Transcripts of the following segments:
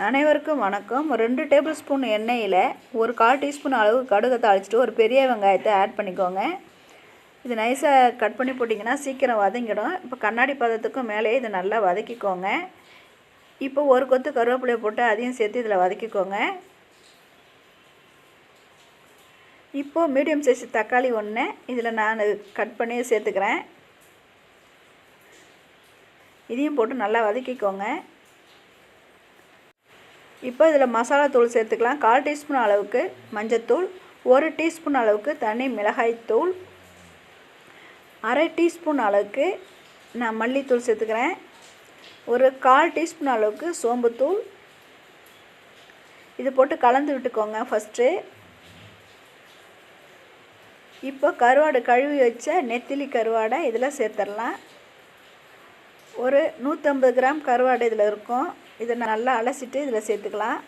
அனைவருக்கும் வணக்கம். 2 table spoon எண்ணெயில் ஒரு 1/4 டீஸ்பூன் அளவு கடுகை தாளிச்சிட்டு ஒரு பெரிய வெங்காயத்தை ஆட் பண்ணிக்கோங்க. இது நைஸாக கட் பண்ணி போட்டிங்கன்னா சீக்கிரம் வதங்கிடும். இப்போ கண்ணாடி பதத்துக்கும் மேலே இது நல்லா வதக்கிக்கோங்க. இப்போ ஒரு கொத்து கருவேப்பிலையை போட்டு அதையும் சேர்த்து இதில் வதக்கிக்கோங்க. இப்போது மீடியம் சைஸ் தக்காளி ஒன்று இதில் நான் கட் பண்ணி சேர்த்துக்கிறேன். இதையும் போட்டு நல்லா வதக்கிக்கோங்க. இப்போ இதில் மசாலா தூள் சேர்த்துக்கலாம். 1/4 டீஸ்பூன் அளவுக்கு மஞ்சத்தூள், 1 டீஸ்பூன் அளவுக்கு தனி மிளகாய்த்தூள், 1/2 டீஸ்பூன் அளவுக்கு நான் மல்லித்தூள் சேர்த்துக்கிறேன், ஒரு 1/4 டீஸ்பூன் அளவுக்கு சோம்புத்தூள். இது போட்டு கலந்து விட்டுக்கோங்க ஃபஸ்ட்டு. இப்போ கருவாடு கழுவி வச்ச நெத்திலி கருவாடை இதில் சேர்த்துடலாம். ஒரு 150 கிராம் கருவாடு இதில் இருக்கும். இதை நல்லா அலசிட்டு இதில் சேர்த்துக்கலாம்.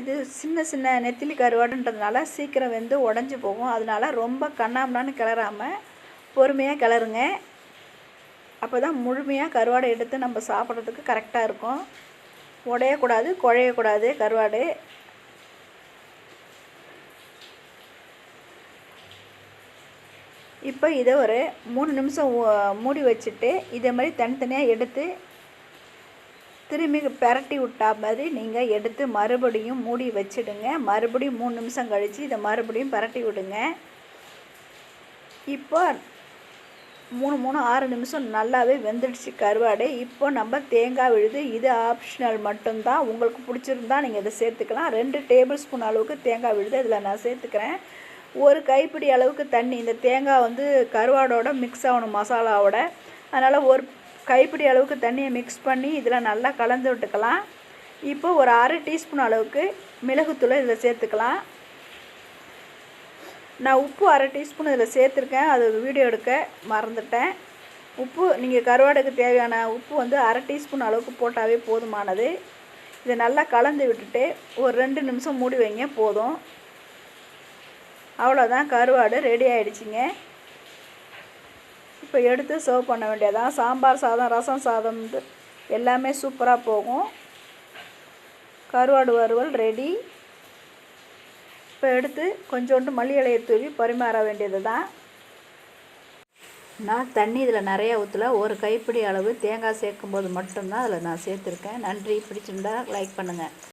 இது சின்ன சின்ன நெத்திலி கருவாடுன்றதுனால சீக்கிரம் வெந்து உடஞ்சி போகும். அதனால் ரொம்ப கண்ணாமண்ணான்னு கிளறாமல் பொறுமையாக கிளறுங்க. அப்போ தான் முழுமையாக கருவாடை எடுத்து நம்ம சாப்பிட்றதுக்கு கரெக்டாக இருக்கும். உடையக்கூடாது, குழையக்கூடாது கருவாடு. இப்போ இதை ஒரு 3 நிமிஷம் மூடி வச்சுட்டு இதே மாதிரி தனித்தனியாக எடுத்து திரும்பி பெரட்டி விட்டா மாதிரி நீங்கள் எடுத்து மறுபடியும் மூடி வச்சுடுங்க. மறுபடியும் 3 நிமிஷம் கழித்து இதை மறுபடியும் பெரட்டி விடுங்க. இப்போ 6 நிமிஷம் நல்லாவே வெந்துடுச்சு கருவாடு. இப்போ நம்ம தேங்காய் விழுது. இது ஆப்ஷனல் மட்டும்தான். உங்களுக்கு பிடிச்சிருந்தா நீங்கள் இதை சேர்த்துக்கலாம். 2 டேபிள் ஸ்பூன் அளவுக்கு தேங்காய் விழுது இதில் நான் சேர்த்துக்கிறேன். ஒரு கைப்பிடி அளவுக்கு தண்ணி. இந்த தேங்காய் கருவாடோட மிக்ஸ் ஆகணும் மசாலாவோட. அதனால் ஒரு கைப்பிடி அளவுக்கு தண்ணியை மிக்ஸ் பண்ணி இதில் நல்லா கலந்து விட்டுக்கலாம். இப்போ ஒரு 1/2 டீஸ்பூன் அளவுக்கு மிளகுத்தூளை இதில் சேர்த்துக்கலாம். நான் உப்பு 1/2 டீஸ்பூன் இதில் சேர்த்துருக்கேன். அது வீடியோ எடுக்க மறந்துட்டேன். உப்பு நீங்கள் கருவாடுக்கு தேவையான உப்பு 1/2 டீஸ்பூன் அளவுக்கு போட்டாவே போதுமானது. இதை நல்லா கலந்து விட்டுட்டு ஒரு 2 நிமிஷம் மூடி வைங்க போதும். அவ்வளோதான், கருவாடு ரெடி ஆகிடுச்சிங்க. இப்போ எடுத்து சர்வ் பண்ண வேண்டியதான். சாம்பார் சாதம், ரசம் சாதம் எல்லாமே சூப்பராக போகும். கருவாடு வறுவல் ரெடி. இப்போ எடுத்து கொஞ்சோண்டு மல்லி இலையை தூவி பரிமாற வேண்டியது தான். நான் தண்ணி இதில் நிறையா ஊற்றல. ஒரு கைப்பிடி அளவு தேங்காய் சேர்க்கும்போது மட்டும்தான் அதில் நான் சேர்த்துருக்கேன். நன்றி. பிடிச்சிருந்தா லைக் பண்ணுங்கள்.